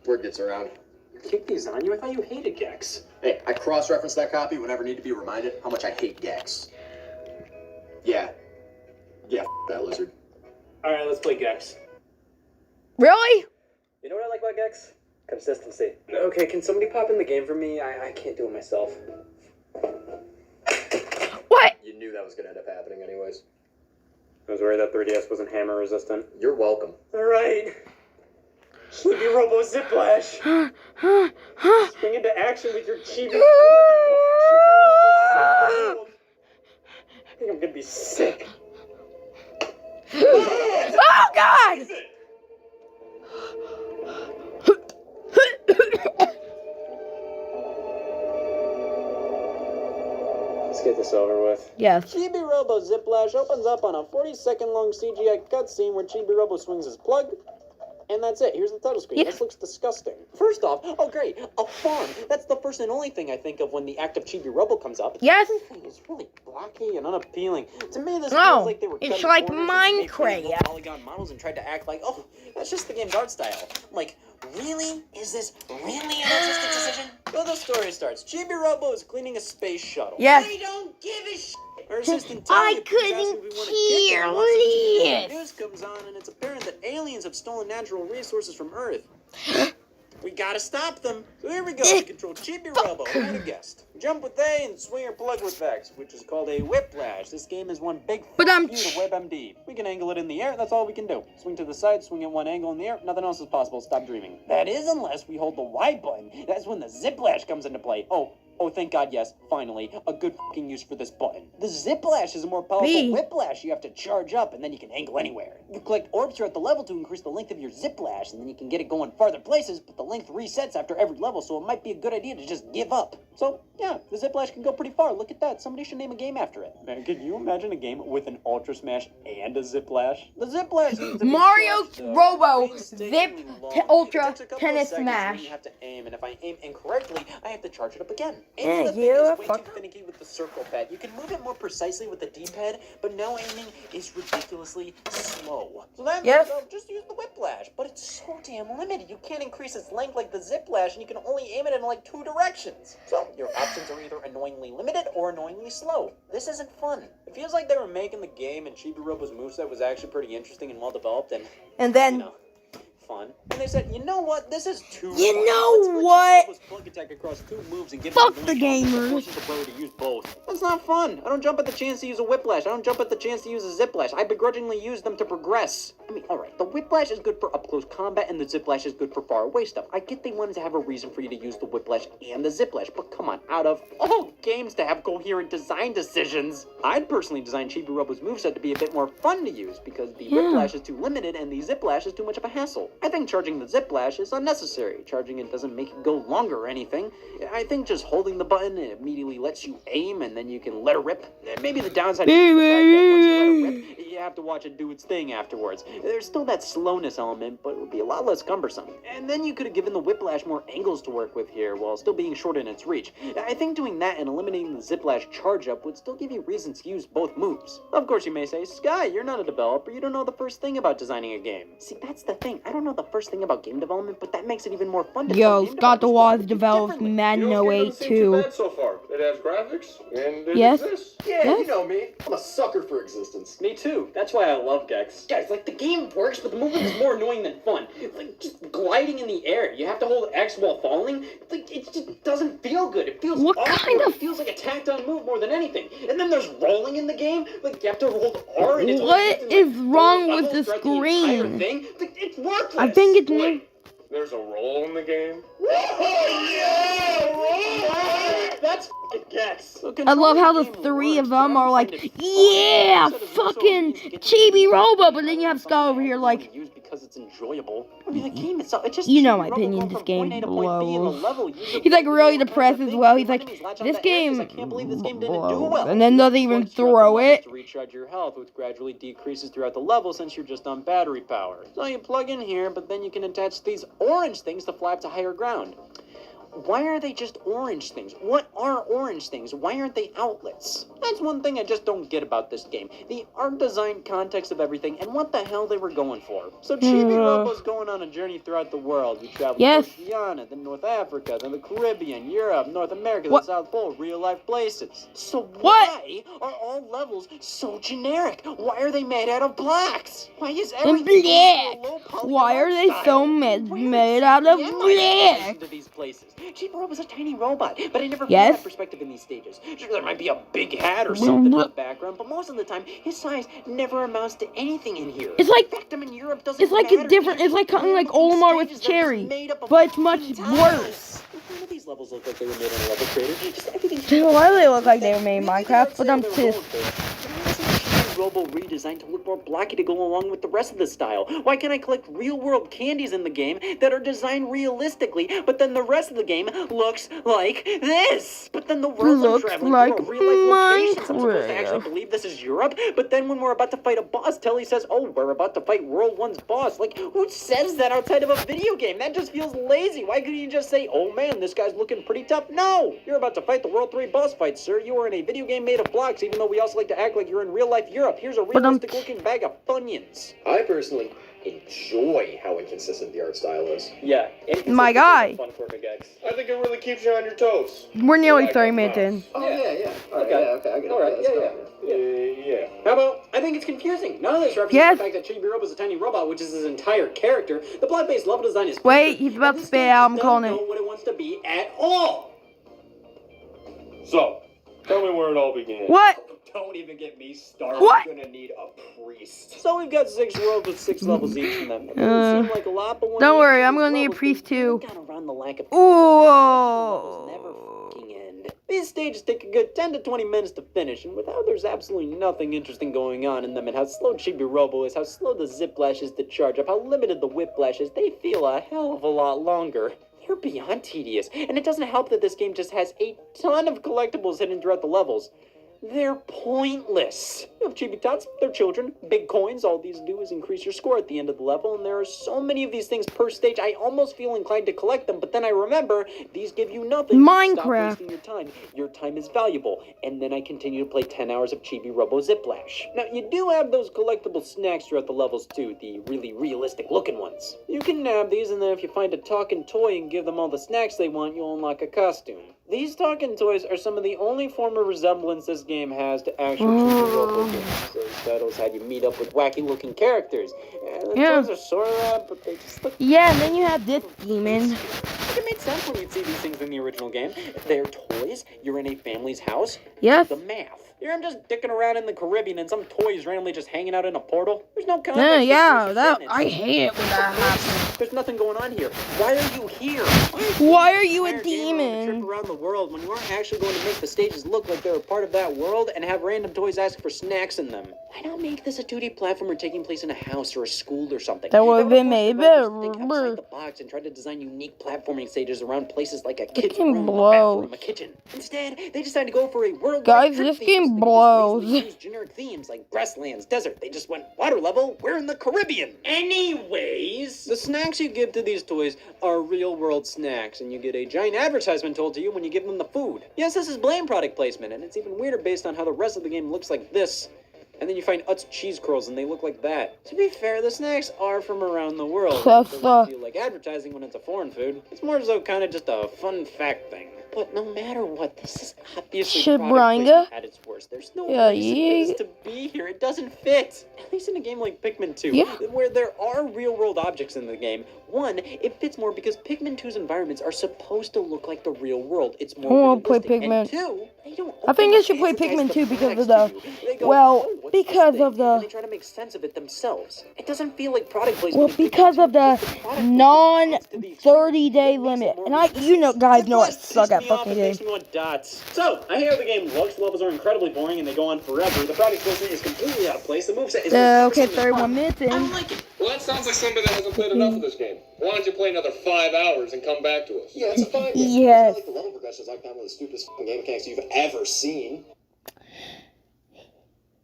word gets around. You kicked these on you? I thought you hated Gex. Hey, I cross-reference that copy whenever I need to be reminded how much I hate Gex. Yeah, that lizard. Alright, let's play Gex. Really? You know what I like about Gex? Consistency. Okay, can somebody pop in the game for me? I can't do it myself. What? You knew that was gonna end up happening anyways. I was worried that 3DS wasn't hammer resistant. You're welcome. Alright. Chibi Robo Ziplash. Spring into action with your Chibi. I think I'm gonna be sick. Oh God! Let's get this over with. Yes. Chibi Robo Ziplash opens up on a 40-second long CGI cutscene where Chibi Robo swings his plug. And that's it. Here's the title screen. Yeah. This looks disgusting. First off, oh great, a farm. That's the first and only thing I think of when the act of Chibi Robo comes up. Yes. Everything is really blocky and unappealing. To me, this No, feels like they were it's cutting like corners and made pretty Minecraft. polygon models and tried to act like, oh, that's just the game's art style. I'm like, really? Is this really an artistic decision? Well, the story starts. Chibi Robo is cleaning a space shuttle. Yes. I don't give a shit. Her assistant I Tanya couldn't asks if we wanna kick her. care Once the less. news comes on, and it's apparent that aliens have stolen natural resources from Earth. We gotta stop them. So here we go. We control Chibi Robo. Who would have guessed? Jump with A and swing your plug with X, which is called a whiplash. This game is one big But fuck you to WebMD. We can angle it in the air. That's all we can do. Swing to the side, swing at one angle in the air. Nothing else is possible. Stop dreaming. That is unless we hold the Y button. That's when the Ziplash comes into play. Oh, thank God, yes, finally, a good fucking use for this button. The Ziplash is a more powerful Me. whiplash you have to charge up, and then you can angle anywhere. You collect orbs throughout the level to increase the length of your Ziplash, and then you can get it going farther places, but the length resets after every level, so it might be a good idea to just give up. So, yeah, the Ziplash can go pretty far. Look at that. Somebody should name a game after it. Man, can you imagine a game with an Ultra Smash and a Ziplash? The Ziplash needs to be Mario charged, Robo painstakingly Zip long. Ultra It takes a couple of Tennis seconds, and then Smash. you have to aim, and if I aim incorrectly, I have to charge it up again. Yeah, Aiming the thing you is way fuck. too finicky with the circle pad. You can move it more precisely with the D-pad, but now aiming is ridiculously slow. So that Yes. means I'll just use the whiplash, but it's so damn limited. You can't increase its length like the Ziplash, and you can only aim it in like 2 directions. So your options are either annoyingly limited or annoyingly slow. This isn't fun. It feels like they were making the game, and Chibi Robo's moveset was actually pretty interesting and well developed, and And then you know, fun. And they said, you know what? This is too You fun. know Let's switch what? Robo's plug attack across 2 moves and give Fuck him the gamers. forces the player to use both. That's not fun. I don't jump at the chance to use a whiplash. I don't jump at the chance to use a ziplash. I begrudgingly use them to progress. I mean, alright, the whiplash is good for up-close combat and the ziplash is good for far-away stuff. I get they wanted to have a reason for you to use the whiplash and the ziplash, but come on, out of all games to have coherent design decisions, I'd personally design Chibi Robo's moveset to be a bit more fun to use because the whiplash is too limited and the ziplash is too much of a hassle. I think charging the Zip Lash is unnecessary. Charging it doesn't make it go longer or anything. I think just holding the button, it immediately lets you aim, and then you can let it rip. Maybe the downside is the fact that once you let it rip, you have to watch it do its thing afterwards. There's still that slowness element, but it would be a lot less cumbersome. And then you could have given the Whiplash more angles to work with here, while still being short in its reach. I think doing that and eliminating the Zip Lash charge-up would still give you reasons to use both moves. Of course, you may say, Sky, you're not a developer, you don't know the first thing about designing a game. See, that's the thing. I don't know the first thing about game development, but that makes it even more fun to Yo, tell game Scott the developers Waz what to do developed differently. Madden 08 Too too. bad so far. It has graphics and it Yes. exists. Yeah, Yes. you know me. I'm a sucker for existence. Me too. That's why I love Gex. Guys, like, the game works, but the movement is more annoying than fun. Like, just gliding in the air. You have to hold X while falling. Like, it just doesn't feel good. It feels What awkward. kind of- It feels like a tacked-on move more than anything. And then there's rolling in the game. Like, you have to hold R and it's What only used in, is like, wrong four with levels the throughout entire screen? thing. Like, it's worthless. I think it's new. Wait, there's a roll in the game? That's f***ing Gex. I love how the three of them are like, yeah, fucking Chibi Robo, but then you have Scott over here like, Used because it's enjoyable. I mean, the game itself, it just You know my Robo opinion, going this from game point A to point B in the blows. level, using He's like really the depressed as thing, well. He's the like, enemies latch this onto edges. game I can't believe this game didn't do blows. well. And then doesn't even Points throughout the throw levels it. to recharge your health, which gradually decreases throughout the level since you're just on battery power. So you plug in here, but then you can attach these orange things to fly up to higher ground. Why are they just orange things? What are orange things? Why aren't they outlets? That's one thing I just don't get about this game. The art design context of everything and what the hell they were going for. So Chibi Robo's going on a journey throughout the world. We travel Yes. to Oceania, then North Africa, then the Caribbean, Europe, North America, What? the South Pole, real life places. So What? why are all levels so generic? Why are they made out of blacks? Why is everything black. so low poly Why are art they style? so Where made is out of the MI in relation black? to these places? Chibi Robo's a tiny robot, but I never feel Yes. that perspective in these stages. Sure, there might be a big hat or Well, something in no. the background, but most of the time, his size never amounts to anything in here. It's like- in fact, I'm in Europe doesn't It's like a matter. different, it's like kind of like Olimar with Cherry, but it's much worse. None of these levels look like they were made on a level creator. Just everything's Why do they look like they were made in Minecraft? But I'm pissed. Robo redesigned to look more blacky to go along with the rest of the style. Why can't I collect real-world candies in the game that are designed realistically, but then the rest of the game looks like this? But then the worlds I'm Looks traveling like through are real-life locations. I'm supposed to Minecraft. actually believe this is Europe, but then when we're about to fight a boss, Telly says, oh, we're about to fight World 1's boss. Like, who says that outside of a video game? That just feels lazy. Why couldn't you just say, oh man, this guy's looking pretty tough? No! You're about to fight the World 3 boss fight, sir. You are in a video game made of blocks, even though we also like to act like you're in real-life Europe. Here's a But realistic looking bag of Funyuns. I personally enjoy how inconsistent the art style is. Yeah. My guy. Fun for me, guys. I think it really keeps you on your toes. We're nearly Like 30 a minutes in. Oh, yeah. All right, Okay. okay, I get it. All right, Let's yeah, go. yeah. Yeah. How about, I think it's confusing. None of this references Yes. the fact that Chibi Robo is a tiny robot, which is his entire character. The blood-based level design is Wait, perfect, he's about and to this spit game it out, I'm doesn't calling know it. what it wants to be at all. So, tell me where it all began. What? Don't even get me started. What? I'm gonna need a priest. So we've got 6 worlds with 6 levels each in them. It doesn't seem like a lot, but when Don't you worry, actually I'm gonna these need a levels, priest they too. got around the lack of Ooh. never fucking end. These stages take a good 10 to 20 minutes to finish, and without there's absolutely nothing interesting going on in them, and how slow Chibi Robo is, how slow the Zip Lash is to charge up, how limited the Whiplash is, they feel a hell of a lot longer. They're beyond tedious, and it doesn't help that this game just has a ton of collectibles hidden throughout the levels. They're pointless. You have Chibi Tots, they're children, big coins. All these do is increase your score at the end of the level, and there are so many of these things per stage, I almost feel inclined to collect them, but then I remember, these give you nothing. Minecraft. Stop wasting your time. Your time is valuable. And then I continue to play 10 hours of Chibi Robo Zip Lash. Now, you do have those collectible snacks throughout the levels too, the really realistic looking ones. You can nab these, and then if you find a talking toy and give them all the snacks they want, you'll unlock a costume. These talking toys are some of the only form of resemblance this game has to actual Chibi Robo games. Those titles had you meet up with wacky looking characters. The Yeah. toys are sort of that, but they just look... Yeah, and then you have this demon. Like, it made sense when you'd see these things in the original game. They're toys, you're in a family's house. Yes. The math. Here I'm just dicking around in the Caribbean and some toy is randomly just hanging out in a portal. There's no context. Yeah, to yeah, push that in. I hate it when that happens. There's nothing going on here. Why are you here? Why are you a Entire game on a trip demon? around the world when you aren't actually going to make the stages look like they're a part of that world and have random toys ask for snacks in them? Why not make this a 2D platformer taking place in a house or a school or something? That would have been force made developers better. to think outside the box and try to design unique platforming stages around places like a kid's game room, a blows. bathroom, a kitchen. Instead, they decided to go for a worldwide Guys, trip this theme game so they could just blows. lazily use generic themes like grasslands, desert. They just went water level. We're in the Caribbean. Anyways, the snacks you give to these toys are real world snacks, and you get a giant advertisement told to you when you give them the food. Yes, this is blame product placement, and it's even weirder based on how the rest of the game looks like this. And then you find Utz cheese curls and they look like that. To be fair, the snacks are from around the world. That's, It doesn't feel like advertising when it's a foreign food. It's more so kind of just a fun fact thing. But no matter what, this is obviously product Shibranga? placement at its worst. There's no Yeah, reason for this to be here. It doesn't fit. At least in a game like Pikmin 2, Yeah. where there are real-world objects in the game. One, it fits more because Pikmin 2's environments are supposed to look like the real world. It's more I wanna play realistic. Pikmin. And two, they don't I think openly I should play advertise Pikmin the 2 because of products the- to you. They go, well, "Oh, what's this because thing?" of the- And they try to make sense of it themselves. It doesn't feel like product placement. Well, because of the non-30-day limit. And guys know I suck at fucking games. Dots. So, I hear the game looks, levels are incredibly boring, and they go on forever. The product placement is completely out of place. The moveset is Okay, 31 minutes I in. don't like it. Well, that sounds like somebody that hasn't played enough of this game. Why don't you play another 5 hours and come back to us? Yeah, it's a fine game. Yes. It's not like the level progression is like one of the stupidest fucking game mechanics you've ever seen.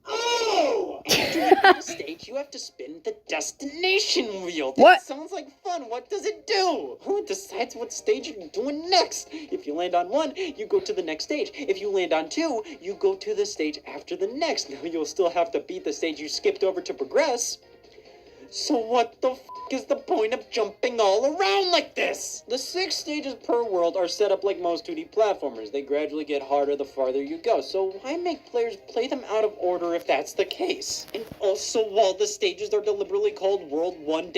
Oh! After you beat a stage, you have to spin the destination wheel. That What? sounds like fun. What does it do? Who decides what stage you're doing next? If you land on one, you go to the next stage. If you land on two, you go to the stage after the next. Now you'll still have to beat the stage you skipped over to progress. So what the f*** is the point of jumping all around like this? The 6 stages per world are set up like most 2D platformers. They gradually get harder the farther you go. So why make players play them out of order if that's the case? And also, while the stages are deliberately called World 1-1,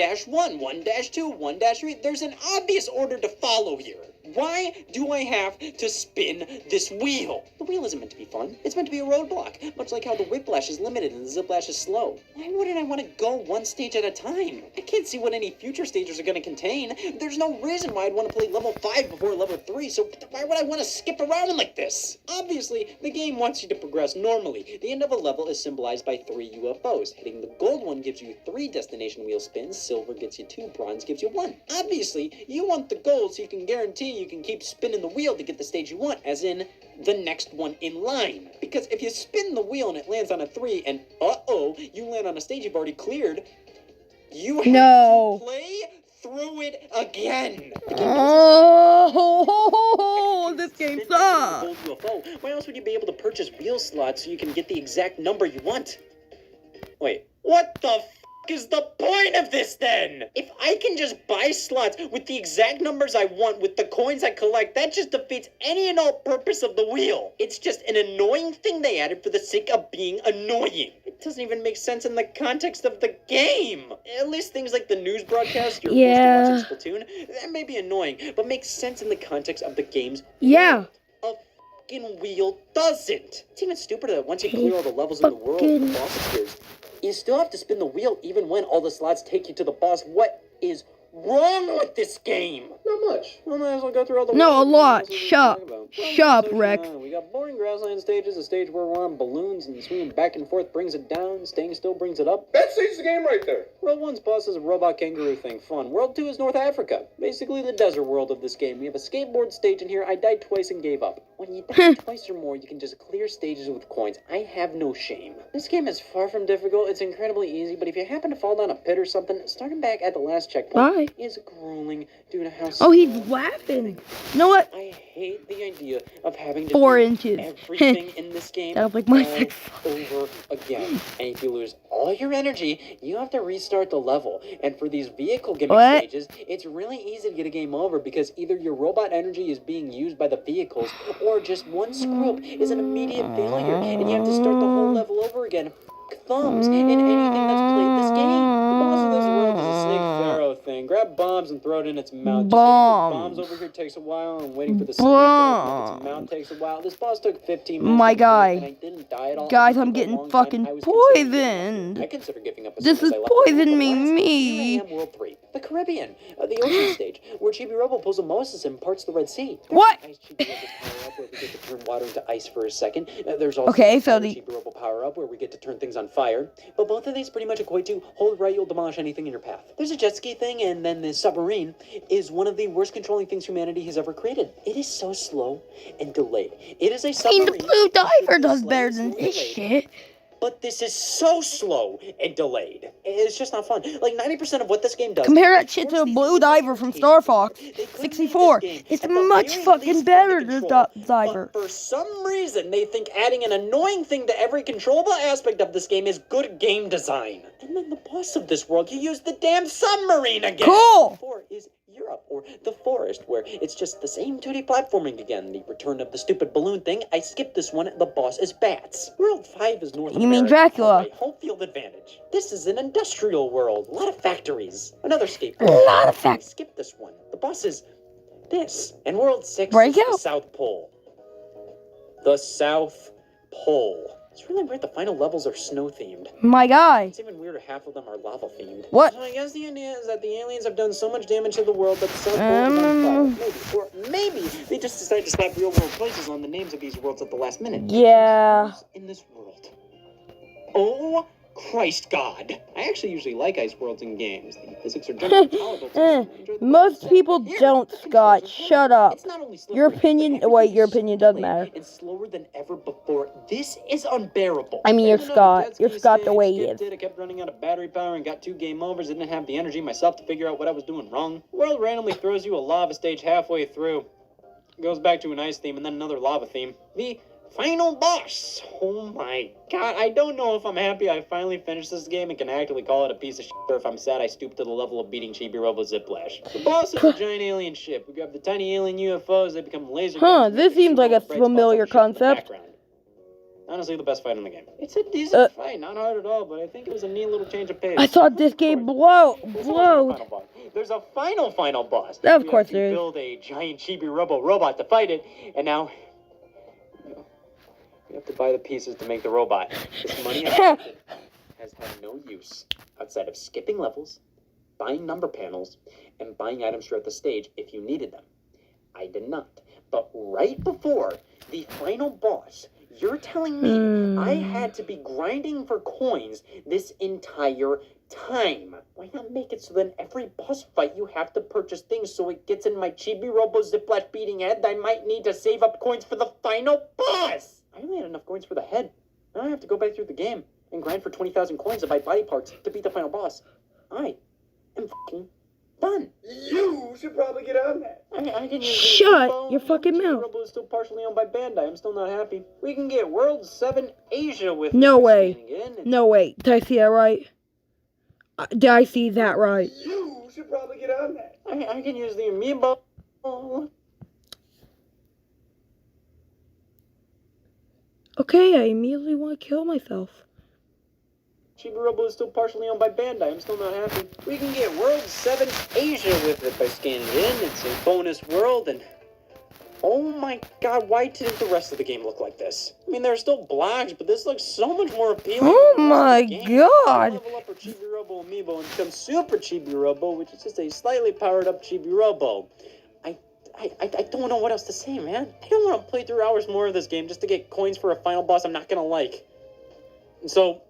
1-2, 1-3, there's an obvious order to follow here. Why do I have to spin this wheel? The wheel isn't meant to be fun. It's meant to be a roadblock, much like how the whiplash is limited and the ziplash is slow. Why wouldn't I want to go one stage at a time? I can't see what any future stages are going to contain. There's no reason why I'd want to play level 5 before level 3, so why would I want to skip around like this? Obviously, the game wants you to progress normally. The end of a level is symbolized by 3 UFOs. Hitting the gold one gives you 3 destination wheel spins, silver gets you 2, bronze gives you 1. Obviously, you want the gold so you can guarantee you can keep spinning the wheel to get the stage you want, as in the next one in line. Because if you spin the wheel and it lands on a 3 and you land on a stage you've already cleared, you have to play through it again. Oh, this game sucks. UFO. Why else would you be able to purchase wheel slots so you can get the exact number you want? Wait, what the f*** is the point of this then? If I can just buy slots with the exact numbers I want with the coins I collect, that just defeats any and all purpose of the wheel. It's just an annoying thing they added for the sake of being annoying. It doesn't even make sense in the context of the game. At least things like the news broadcast you're forced to watch in Splatoon, that may be annoying, but makes sense in the context of the game's world. A fucking wheel doesn't. It's even stupider that once you clear all the levels in the world and the boss appears, you still have to spin the wheel even when all the slots take you to the boss. What is wrong with this game? Not much. Well, might as well go through all the No, a world. lot. That's what we Shut talk about. up. Shut up, So, Rex. we got boring grassland stages, a stage where we're on balloons and swinging back and forth brings it down, staying still brings it up. That stays the game right there. World 1's boss is a robot kangaroo thing, fun. World 2 is North Africa, basically the desert world of this game. We have a skateboard stage in here. I died twice and gave up. When you die twice or more, you can just clear stages with coins. I have no shame. This game is far from difficult. It's incredibly easy, but if you happen to fall down a pit or something, starting back at the last checkpoint is grueling due to how Oh, he's laughing. You know what? I hate the idea of having to 4 do inches. everything in this game That was like my all 6. over again. And if you lose all your energy, you have to restart the level. And for these vehicle gimmick stages, it's really easy to get a game over because either your robot energy is being used by the vehicles, or just one screw up is an immediate failure, and you have to start the whole level over again. Thumbs in anything that's played this game. The boss of this world is a snake pharaoh thing. Grab bombs and throw it in its mouth. Bombs. Bombs over here takes a while, and waiting for the snake to open up its mouth takes a while. This boss took 15 minutes. My to guy. complete, and I didn't die at all. Guys, It I'm took a getting long time. fucking I was considering giving up poisoned. here. I consider giving up as This soon is as I left the world, poisoning but last, me. Here I am, World 3. The Caribbean. The ocean stage, where Chibi Robo pulls a Moses and parts the Red Sea. There's What? an Ice Chibi Robo power up where we get to turn water into ice for a second. There's also Okay, a so Fire the- Chibi Robo power up where we get to turn things on fire. But both of these pretty much equate to hold right, you'll demolish anything in your path. There's a jet ski thing, and then the submarine is one of the worst controlling things humanity has ever created. It is so slow and delayed. It is a I submarine. mean, the Blue Diver does Slow better and than this delayed. shit. But this is so slow and delayed. It's just not fun. Like 90% of what this game does. Compare that shit to a Blue Diver from Star Fox 64. It's much fucking better than Diver. But for some reason, they think adding an annoying thing to every controllable aspect of this game is good game design. And then the boss of this world, you use the damn submarine again. Cool. 4 is Europe, or the forest, where it's just the same 2D platforming again. The return of the stupid balloon thing. I skipped this one. The boss is bats. World 5 is North America. You mean Dracula? Right, home field advantage. This is an industrial world. A lot of factories. Another skateboard. A lot of I skipped this one. The boss is this. And World 6 Break is out. the South Pole. The South Pole. It's really weird the final levels are snow-themed. My guy. It's even weirder half of them are lava-themed. What? So I guess the idea is that the aliens have done so much damage to the world that the South Pole is on fire. Maybe. Or maybe they just decided to slap real-world places on the names of these worlds at the last minute. Yeah. In this world. Oh, Christ God. I actually usually like ice worlds in games. The physics are generally tolerable to me. I enjoy the Most process. people Here, don't, the Scott. controls are Shut up. It's not only Your slippery, opinion- but wait, everything your is opinion doesn't delayed matter. and slower than ever before. This is unbearable. I mean, you're Another Scott. jet You're ski Scott the stage, way he skipped is. it. I kept running out of battery power and got 2 game overs. I didn't have the energy myself to figure out what I was doing wrong. The world randomly throws you a lava stage halfway through. It goes back to an ice theme and then another lava theme. The final boss. Oh my God. I don't know if I'm happy I finally finished this game and can actively call it a piece of shit, or if I'm sad I stooped to the level of beating Chibi Robo Lash. The boss is a giant alien ship. We grab the tiny alien UFOs, they become laser Huh, guns, this and seems like a bright spots on familiar ship in the concept. background. Honestly, the best fight in the game. It's a decent fight, not hard at all, but I think it was a neat little change of pace. I thought this game blowed. There's a final boss. Of We course have to there is. build a giant Chibi Robo robot to fight it, and now we have to buy the pieces to make the robot. This money I've spent has had no use outside of skipping levels, buying number panels, and buying items throughout the stage if you needed them. I did not. But right before the final boss, you're telling me I had to be grinding for coins this entire time. Why not make it so that in every boss fight you have to purchase things so it gets in my Chibi Robo Ziplash beating head that I might need to save up coins for the final boss? I only had enough coins for the head. Now I have to go back through the game and grind for 20,000 coins to buy body parts to beat the final boss. I am fucking done. You should probably get on that. I can use Shut your fucking mouth. Robo is still partially owned by Bandai. I'm still not happy. We can get World 7 Asia with No it by way. scanning in. It's No, wait. Did I see that right? Did I see that right? You should probably get on that. I can use the amiibo. Okay, I immediately want to kill myself. Chibi Robo is still partially owned by Bandai. I'm still not happy. We can get World 7 Asia with it by scanning in. It's a bonus world, and oh my God, why didn't the rest of the game look like this? I mean, there are still blocks, but this looks so much more appealing. Oh than the rest my of the game. God. Level up our Chibi Robo amiibo and become Super Chibi Robo, which is just a slightly powered up Chibi Robo. I don't know what else to say, man. I don't want to play through hours more of this game just to get coins for a final boss I'm not gonna like. And so,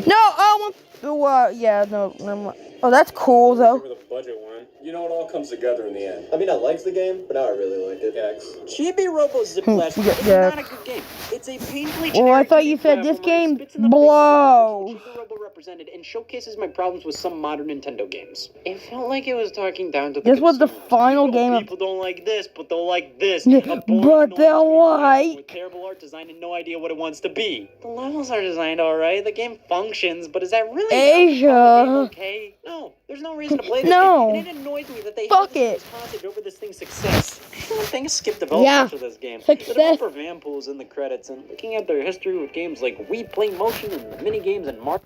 No, I want. Yeah, no. Oh, that's cool though. Where the budget went. You know, it all comes together in the end. I mean, I liked the game, but now I really like it. X. Chibi Robo Ziplash is Yeah. not a good game. It's a painfully Well, I generic thought you 2D said this platformer that game spits in the face of the blows. Chibi Robo represented and showcases my problems with some modern Nintendo games. It felt like it was talking down to the This was the consumers. final game of. People don't like this, but they'll like this. Yeah, A boring, but annoying they'll 3D platform like- with terrible art design and no idea what it wants to be. The levels are designed alright. The game functions, but is that really Asia. enough to call the game okay? No, there's no reason to play this No. game. And it annoys me that they Fuck held this it. hostage over this thing's success. I don't think skip development Yeah. for this game. Success. The developer Vanpool is in the credits, and looking at their history with games like Wii Play Motion and the mini games and Mark.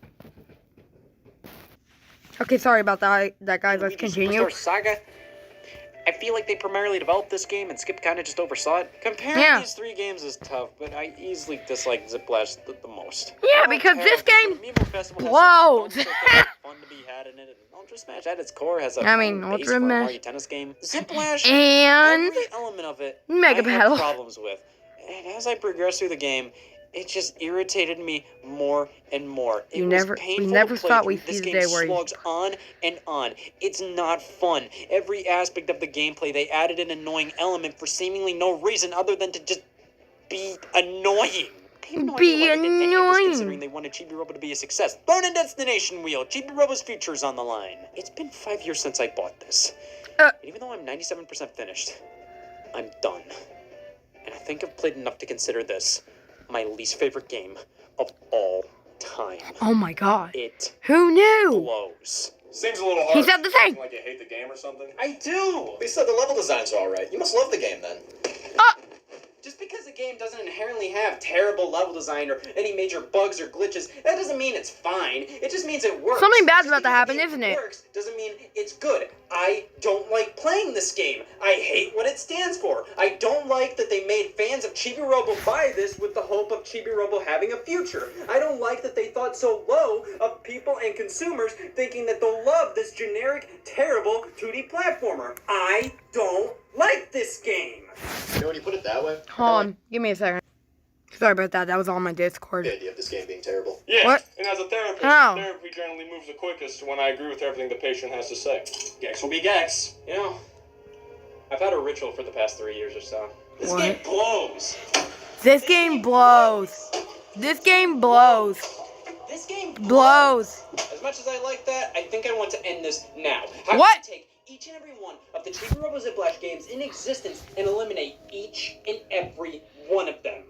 Okay, sorry about that, guys. Let's continue. Superstar Saga. I feel like they primarily developed this game and Skip kind of just oversaw it. Comparing Yeah. these 3 games is tough, but I easily dislike Ziplash the most. Yeah, because this game blows. Fun to be had in it. And Ultra Smash at its core has a Ultra Smash Mario Tennis game. Ziplash, and every element of it, Mega I Battle. have problems with. And as I progressed through the game, it just irritated me more and more. We never thought we'd see the day where slugs on and on. It's not fun. Every aspect of the gameplay, they added an annoying element for seemingly no reason other than to just be annoying. They have no idea why they did any of this, considering they wanted Chibi Robo to be a success. Burn a destination wheel. Chibi Robo's future is on the line. It's been 5 years since I bought this. Even though I'm 97% finished, I'm done. And I think I've played enough to consider this my least favorite game of all time. Oh my god. Who knew? Blows. Seems a little hard. He said the same. Like you hate the game or something. I do! They said the level designs are alright. You must love the game then. Just because a game doesn't inherently have terrible level design or any major bugs or glitches, that doesn't mean it's fine. It just means it works. Something bad's Just about to because happen, the game isn't it? Works doesn't mean it's good. I don't like playing this game. I hate what it stands for. I don't like that they made fans of Chibi Robo buy this with the hope of Chibi Robo having a future. I don't like that they thought so low of people and consumers thinking that they'll love this generic, terrible 2D platformer. I don't like this game. You know, when you put it that way, Hold on, give me a second. Sorry about that. That was on my Discord. the idea of this game being terrible. Yeah, What? and as a therapist, How? therapy generally moves the quickest when I agree with everything the patient has to say. Gex will be Gex. You know, I've had a ritual for the past 3 years or so. This What? game blows. This game blows. This game blows. This game Blows. As much as I like that, I think I want to end this now. How What? can you take each and every one of the Chibi Robo Ziplash games in existence and eliminate each and every one of them?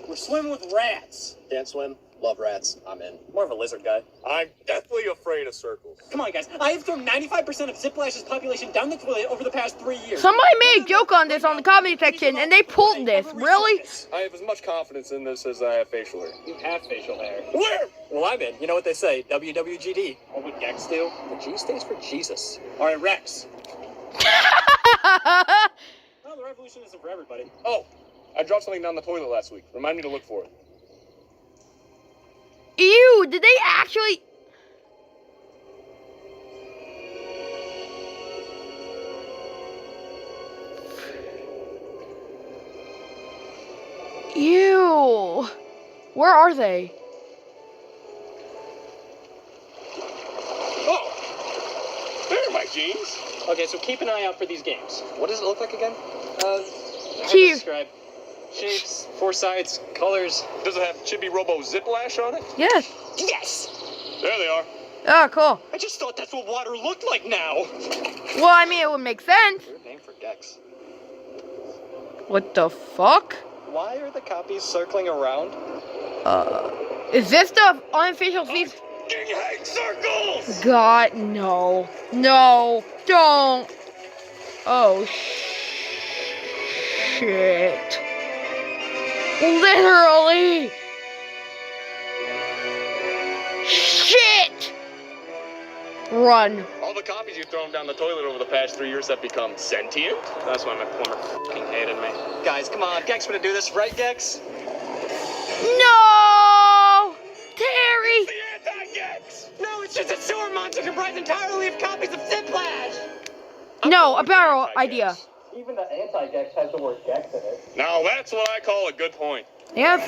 We're swimming with rats. Can't swim, love rats, I'm in. More of a lizard guy. I'm deathly afraid of circles. Come on, guys. I have thrown 95% of Ziplash's population down the toilet over the past 3 years. Somebody made a joke on this on the comedy section, and they pulled this. Really? I have as much confidence in this as I have facial hair. You have facial hair. Where? Well, I'm in. You know what they say, WWGD. What would Gex do? The G stands for Jesus. All right, Rex. Well, the revolution isn't for everybody. Oh, I dropped something down the toilet last week. Remind me to look for it. Ew, did they actually... Ew. Where are they? Oh, there are my jeans. Okay, so keep an eye out for these games. What does it look like again? How to Chibi. describe? Shapes, 4 sides, colors. Does it have Chibi Robo Ziplash on it? Yes. Yes! There they are. Oh, cool. I just thought that's what water looked like now. Well, I mean, it would make sense. Weird name for Gex. What the fuck? Why are the copies circling around? Is this the unofficial season? King hate circles! God, no. No, don't. Oh, shit. Literally. Shit. Run. All the copies you've thrown down the toilet over the past 3 years have become sentient? That's why my plumber fucking hated me. Guys, come on, Gex gonna do this, right, Gex? No. Terry. The anti-Gex! No, it's just a sewer monster comprised entirely of copies of Ziplash. No, a barrel idea. Even the anti-Gex has the word Gex in it. Now that's what I call a good point. Yes.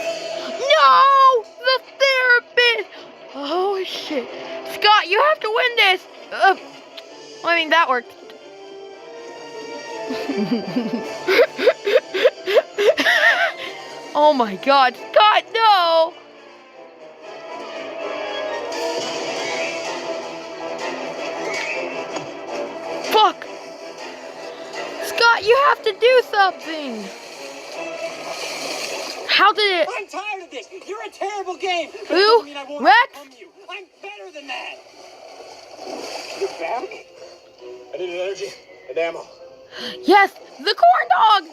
No, the therapist. Oh shit, Scott, you have to win this. I mean, that worked. Oh my God, Scott, no. Fuck. Scott, you have to do something. How did it? I'm tired of this. You're a terrible game. But Who? it doesn't mean I won't Rex? overcome you. I'm better than that. You're back? I need an energy and ammo. Yes, the corn dog.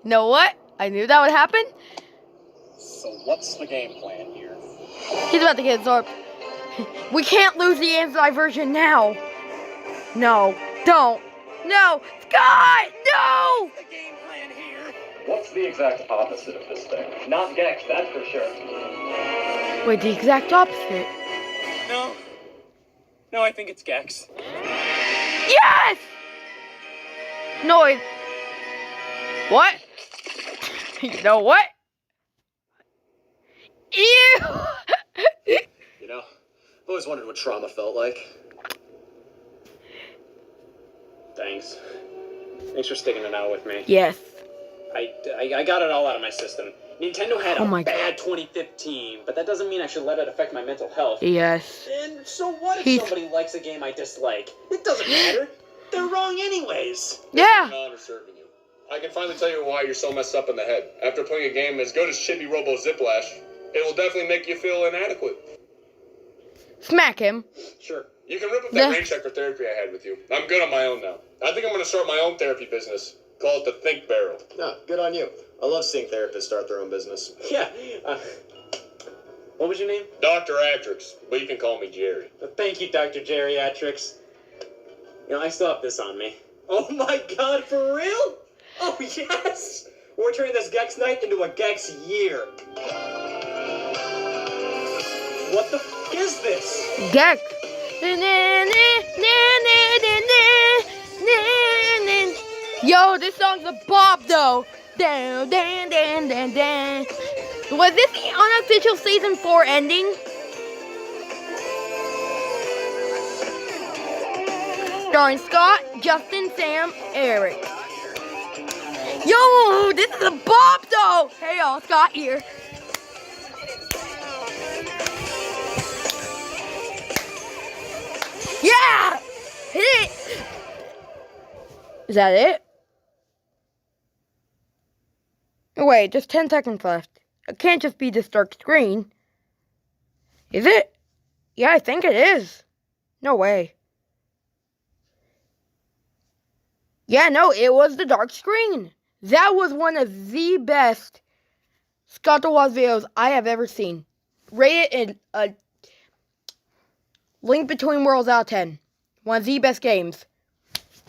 Know what? I knew that would happen. So what's the game plan here? He's about to get absorbed. We can't lose the anti-version now. No, don't. No, Scott, no! The game plan here. What's the exact opposite of this thing? Not Gex, that's for sure. Wait, the exact opposite. No, I think it's Gex. Yes! No, what? You know what? Ew! You know, I've always wondered what trauma felt like. Thanks for sticking it out with me. Yes. I got it all out of my system. Nintendo had a bad 2015, but that doesn't mean I should let it affect my mental health. Yes. And so what if somebody likes a game I dislike? It doesn't matter. They're wrong anyways. Yeah. It's an honor serving you. I can finally tell you why you're so messed up in the head. After playing a game as good as Chibi Robo Ziplash, it will definitely make you feel inadequate. Smack him. Sure. You can rip up that rain checker therapy I had with you. I'm good on my own now. I think I'm going to start my own therapy business. Call it the Think Barrel. No, good on you. I love seeing therapists start their own business. Yeah. What was your name? Dr. Atrix, but you can call me Jerry. Thank you, Dr. Geriatrics. You know, I still have this on me. Oh my god, for real? Oh, yes! We're turning this Gex night into a Gex year. What the f*** is this? Gex. Yo, this song's a bop though. Was this the unofficial season 4 ending? Starring Scott, Justin, Sam, Eric. Yo, this is a bop though. Hey y'all, Scott here. Yeah! Hit it! Is that it? Wait, just 10 seconds left. It can't just be this dark screen. Is it? Yeah, I think it is. No way. Yeah, no, it was the dark screen. That was one of the best Scott the Woz videos I have ever seen. Rate it in a Link Between Worlds out of 10. One of the best games.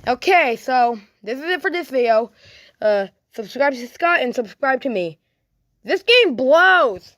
Okay, so this is it for this video. Subscribe to Scott and subscribe to me. This game blows.